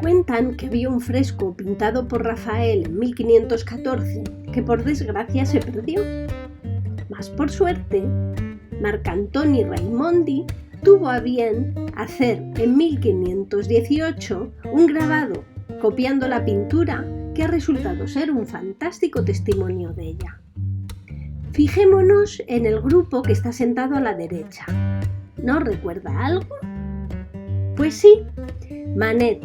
Cuentan que vio un fresco pintado por Rafael en 1514 que por desgracia se perdió. Mas por suerte, Marcantoni Raimondi tuvo a bien hacer en 1518 un grabado copiando la pintura que ha resultado ser un fantástico testimonio de ella. Fijémonos en el grupo que está sentado a la derecha. ¿No recuerda algo? Pues sí, Manet,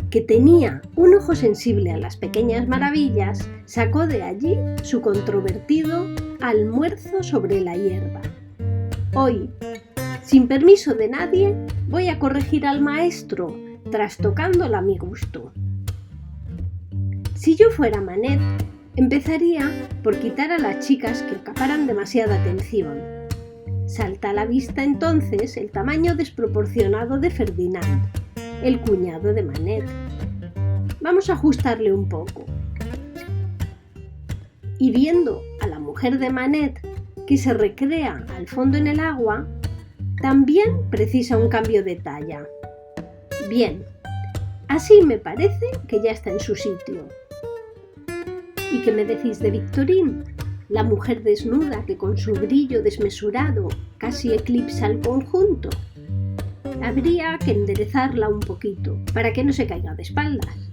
que tenía un ojo sensible a las pequeñas maravillas, sacó de allí su controvertido Almuerzo sobre la hierba. Hoy, sin permiso de nadie, voy a corregir al maestro, trastocándola a mi gusto. Si yo fuera Manet, empezaría por quitar a las chicas que acaparan demasiada atención. Salta a la vista entonces el tamaño desproporcionado de Ferdinand, el cuñado de Manet. Vamos a ajustarle un poco. Y viendo a la mujer de Manet, que se recrea al fondo en el agua, también precisa un cambio de talla. Bien, así me parece que ya está en su sitio. ¿Y qué me decís de Victorine? La mujer desnuda que con su brillo desmesurado casi eclipsa el conjunto. Habría que enderezarla un poquito para que no se caiga de espaldas.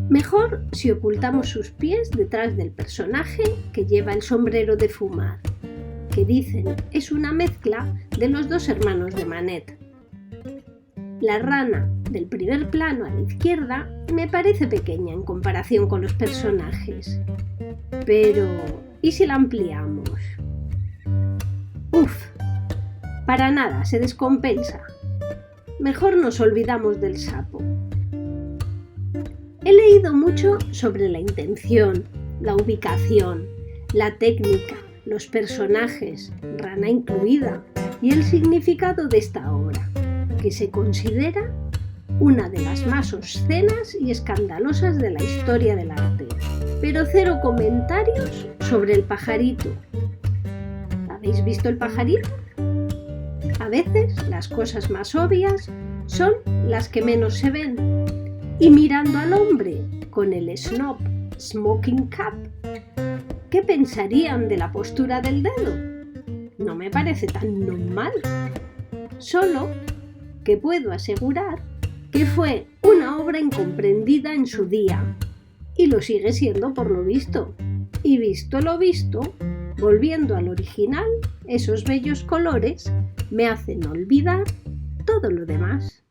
Mejor si ocultamos sus pies detrás del personaje que lleva el sombrero de fumar, que dicen es una mezcla de los dos hermanos de Manet. La rana del primer plano a la izquierda me parece pequeña en comparación con los personajes. Pero, ¿y si la ampliamos? ¡Uf! Para nada, se descompensa. Mejor nos olvidamos del sapo. He leído mucho sobre la intención, la ubicación, la técnica, los personajes, rana incluida, y el significado de esta obra, que se considera una de las más obscenas y escandalosas de la historia del arte. Pero cero comentarios sobre el pajarito. ¿Habéis visto el pajarito? A veces las cosas más obvias son las que menos se ven. Y mirando al hombre con el snob smoking cap, ¿qué pensarían de la postura del dedo? No me parece tan normal. Solo que puedo asegurar que fue una obra incomprendida en su día, y lo sigue siendo por lo visto. Y visto lo visto, volviendo al original, esos bellos colores me hacen olvidar todo lo demás.